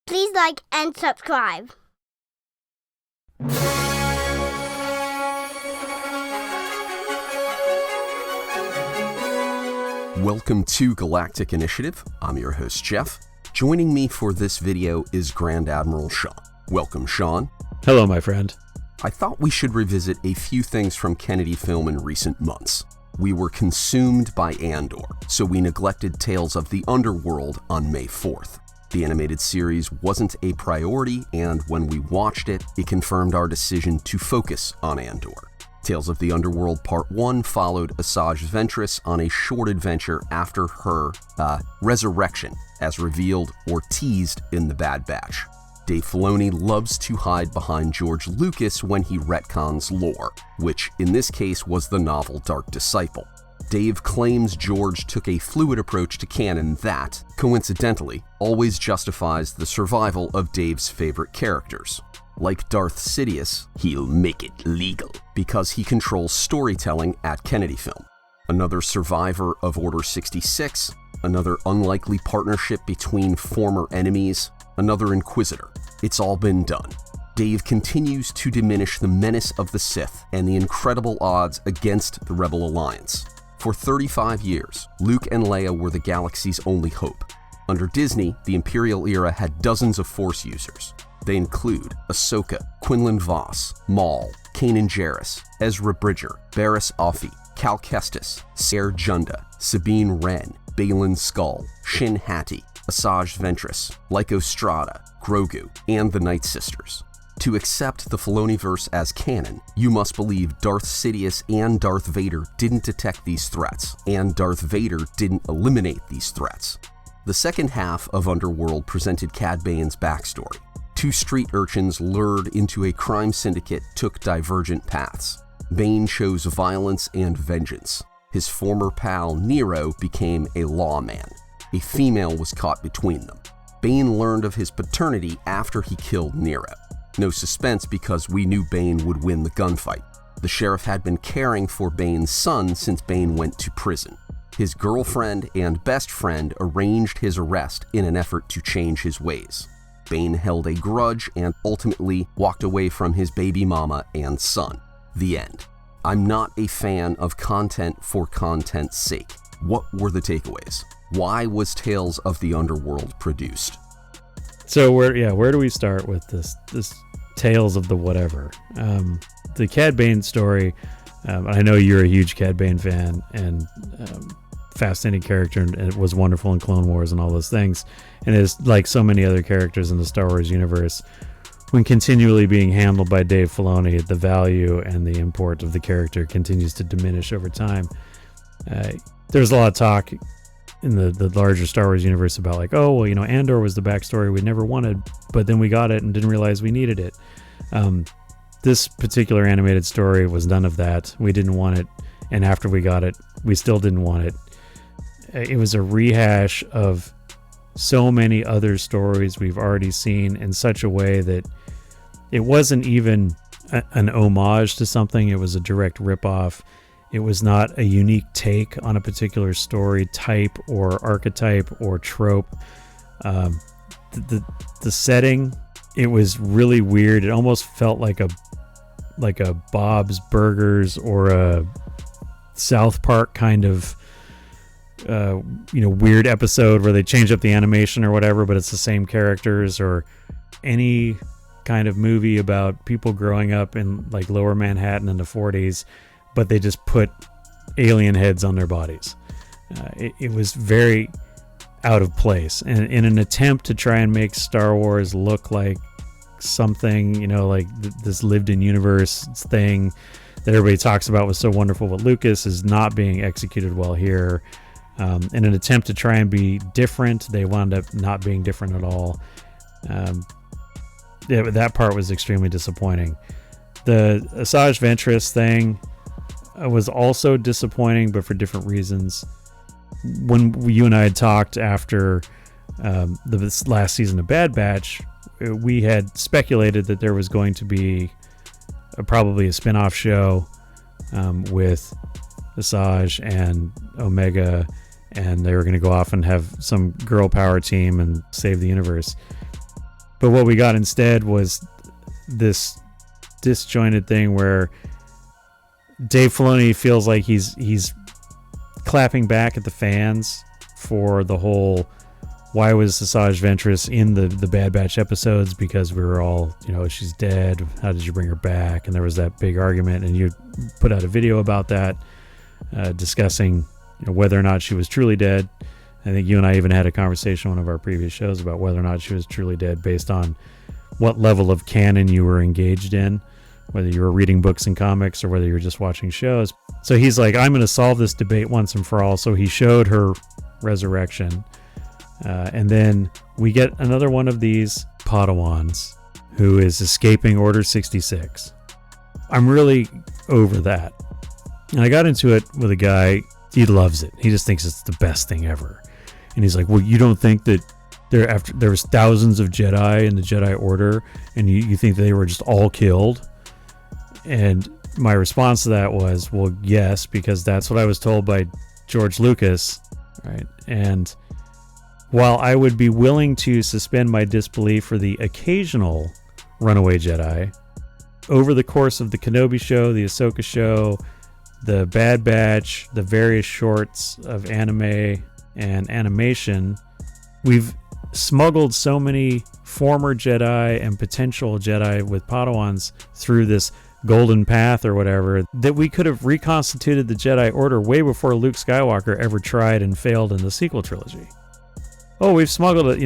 Please like and subscribe. Welcome to Galactic Initiative. I'm your host, Jeff. Joining me for this video is Grand Admiral Sean. Welcome, Sean. Hello, my friend. I thought we should revisit a few things from Kennedy Film in recent months. We were consumed by Andor, so we neglected Tales of the Underworld on May 4th. The animated series wasn't a priority, and when we watched it, it confirmed our decision to focus on Andor. Tales of the Underworld Part 1 followed Asajj Ventress on a short adventure after her resurrection, as revealed or teased in The Bad Batch. Dave Filoni loves to hide behind George Lucas when he retcons lore, which in this case was the novel Dark Disciple. Dave claims George took a fluid approach to canon that, coincidentally, always justifies the survival of Dave's favorite characters. Like Darth Sidious, he'll make it legal because he controls storytelling at Kennedy Film. Another survivor of Order 66, another unlikely partnership between former enemies, another Inquisitor. It's all been done. Dave continues to diminish the menace of the Sith and the incredible odds against the Rebel Alliance. For 35 years, Luke and Leia were the galaxy's only hope. Under Disney, the Imperial era had dozens of Force users. They include Ahsoka, Quinlan Vos, Maul, Kanan Jarrus, Ezra Bridger, Barriss Offee, Cal Kestis, Ser Junda, Sabine Wren, Baylan Skoll, Shin Hati, Asajj Ventress, Lyco Strada, Grogu, and the Night Sisters. To accept the Filoniverse as canon, you must believe Darth Sidious and Darth Vader didn't detect these threats, and Darth Vader didn't eliminate these threats. The second half of Underworld presented Cad Bane's backstory. Two street urchins lured into a crime syndicate took divergent paths. Bane chose violence and vengeance. His former pal Nero became a lawman. A female was caught between them. Bane learned of his paternity after he killed Nero. No suspense because we knew Bane would win the gunfight. The sheriff had been caring for Bane's son since Bane went to prison. His girlfriend and best friend arranged his arrest in an effort to change his ways. Bane held a grudge and ultimately walked away from his baby mama and son. The end. I'm not a fan of content for content's sake. What were the takeaways? Why was Tales of the Underworld produced? So where do we start with this Tales of the whatever? The Cad Bane story. I know you're a huge Cad Bane fan and fascinating character, and it was wonderful in Clone Wars and all those things. And is like so many other characters in the Star Wars universe, when continually being handled by Dave Filoni, the value and the import of the character continues to diminish over time. There's a lot of talk in the larger Star Wars universe about like, oh, well, Andor was the backstory we never wanted, but then we got it and didn't realize we needed it. This particular animated story was none of that. We didn't want it, and after we got it, we still didn't want it. It was a rehash of so many other stories we've already seen in such a way that it wasn't even an homage to something. It was a direct ripoff. It was not a unique take on a particular story type or archetype or trope. The setting, it was really weird. It almost felt like a Bob's Burgers or a South Park kind of weird episode where they change up the animation or whatever, but it's the same characters, or any kind of movie about people growing up in like lower Manhattan in the 40s, but they just put alien heads on their bodies. It was very out of place, and in an attempt to try and make Star Wars look like something, like this lived-in universe thing that everybody talks about was so wonderful with Lucas, is not being executed well here. In an attempt to try and be different, they wound up not being different at all. That part was extremely disappointing. The Asajj Ventress thing was also disappointing, but for different reasons. When you and I had talked after the last season of Bad Batch, we had speculated that there was going to be probably a spin-off show with Asajj and Omega, and they were going to go off and have some girl power team and save the universe. But what we got instead was this disjointed thing where Dave Filoni feels like he's clapping back at the fans for the whole why was Asajj Ventress in the Bad Batch episodes, because we were all, she's dead, how did you bring her back? And there was that big argument, and you put out a video about that, discussing whether or not she was truly dead. I think you and I even had a conversation on one of our previous shows about whether or not she was truly dead based on what level of canon you were engaged in, whether you were reading books and comics or whether you were just watching shows. So he's like, I'm going to solve this debate once and for all. So he showed her resurrection. And then we get another one of these Padawans who is escaping Order 66. I'm really over that. And I got into it with a guy, he loves it. He just thinks it's the best thing ever. And he's like, well, you don't think that there was thousands of Jedi in the Jedi Order and you think they were just all killed? And my response to that was, well, yes, because that's what I was told by George Lucas, right? And while I would be willing to suspend my disbelief for the occasional runaway Jedi, over the course of the Kenobi show, the Ahsoka show, the Bad Batch, the various shorts of anime and animation, we've smuggled so many former Jedi and potential Jedi with Padawans through this golden path or whatever that we could have reconstituted the Jedi Order way before Luke Skywalker ever tried and failed in the sequel trilogy. Oh, we've smuggled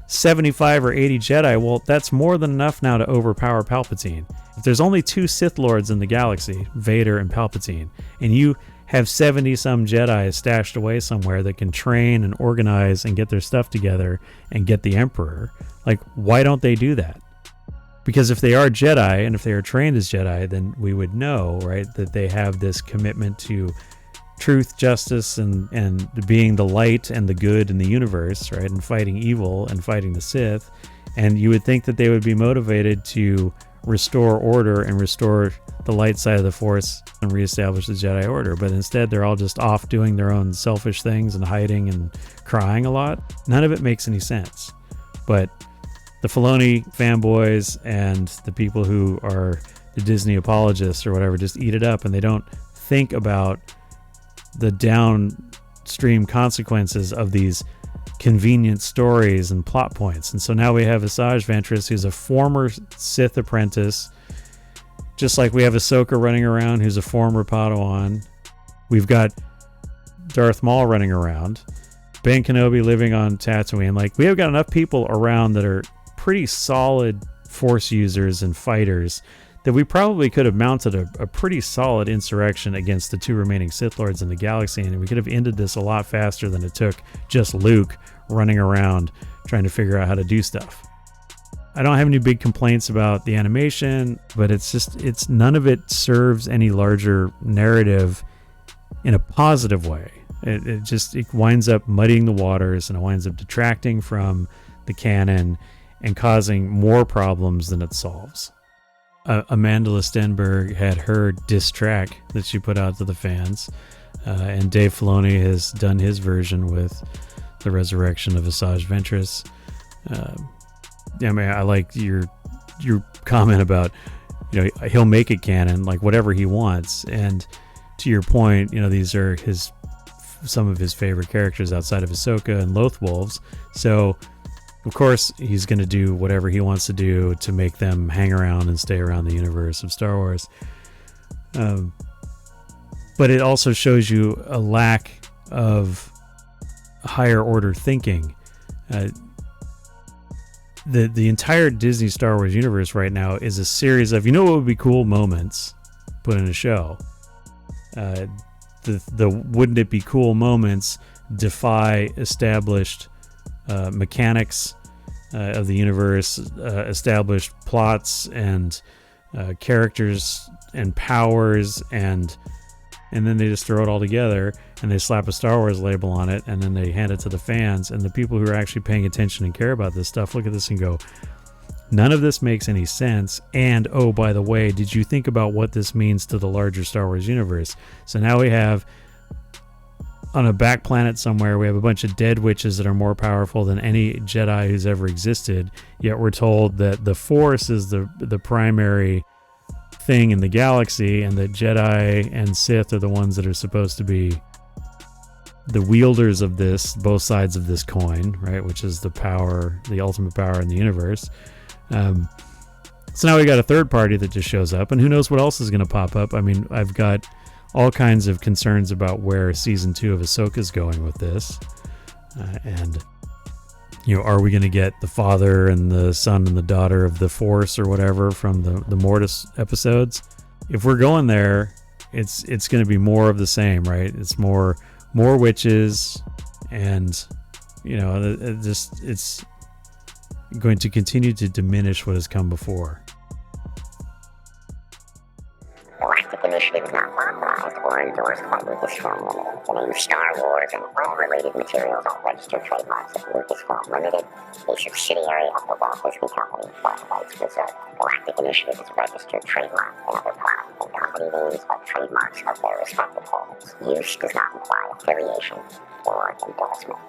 75 or 80 Jedi. Well, that's more than enough now to overpower Palpatine. If there's only 2 Sith Lords in the galaxy, Vader and Palpatine, and you have 70-some Jedi stashed away somewhere that can train and organize and get their stuff together and get the Emperor, like, why don't they do that? Because if they are Jedi and if they are trained as Jedi, then we would know, right, that they have this commitment to truth, justice, and being the light and the good in the universe, right, and fighting evil and fighting the Sith. And you would think that they would be motivated to restore order and restore the light side of the Force and reestablish the Jedi Order. But instead, they're all just off doing their own selfish things and hiding and crying a lot. None of it makes any sense. But the Filoni fanboys and the people who are the Disney apologists or whatever just eat it up, and they don't think about the downstream consequences of these convenient stories and plot points. And so now we have Asajj Ventress, who's a former Sith apprentice, just like we have Ahsoka running around, who's a former Padawan. We've got Darth Maul running around, Ben Kenobi living on Tatooine. Like, we have got enough people around that are pretty solid Force users and fighters that we probably could have mounted a pretty solid insurrection against the 2 remaining Sith Lords in the galaxy, and we could have ended this a lot faster than it took just Luke running around trying to figure out how to do stuff. I don't have any big complaints about the animation, but it's none of it serves any larger narrative in a positive way. It winds up muddying the waters, and it winds up detracting from the canon and causing more problems than it solves. Amanda Stenberg had her diss track that she put out to the fans, and Dave Filoni has done his version with the resurrection of Asajj Ventress. I like your comment about, he'll make it canon, like whatever he wants. And to your point, these are some of his favorite characters outside of Ahsoka and Lothwolves. So of course, he's going to do whatever he wants to do to make them hang around and stay around the universe of Star Wars. But it also shows you a lack of higher order thinking. The entire Disney Star Wars universe right now is a series of, what would be cool moments put in a show. The wouldn't it be cool moments defy established mechanics of the universe, established plots and characters and powers, and then they just throw it all together and they slap a Star Wars label on it, and then they hand it to the fans, and the people who are actually paying attention and care about this stuff look at this and go, none of this makes any sense. And oh, by the way, did you think about what this means to the larger Star Wars universe? So now we have on a back planet somewhere, we have a bunch of dead witches that are more powerful than any Jedi who's ever existed. Yet we're told that the Force is the primary thing in the galaxy, and that Jedi and Sith are the ones that are supposed to be the wielders of this, both sides of this coin, right? Which is the power, the ultimate power in the universe. So now we got a third party that just shows up, and who knows what else is going to pop up. I mean, I've got all kinds of concerns about where season 2 of Ahsoka is going with this. And, are we going to get the father and the son and the daughter of the Force or whatever from the Mortis episodes? If we're going there, it's going to be more of the same, right? It's more witches, and, it's going to continue to diminish what has come before. Galactic Initiative is not authorized or endorsed by Lucasfilm Limited. The name Star Wars and all related materials are registered trademarks of Lucasfilm Limited, a subsidiary of the Walt Disney Company, all rights reserved. Galactic Initiative is a registered trademark, and other product and company names are trademarks of their respective holders. Use does not imply affiliation or endorsement.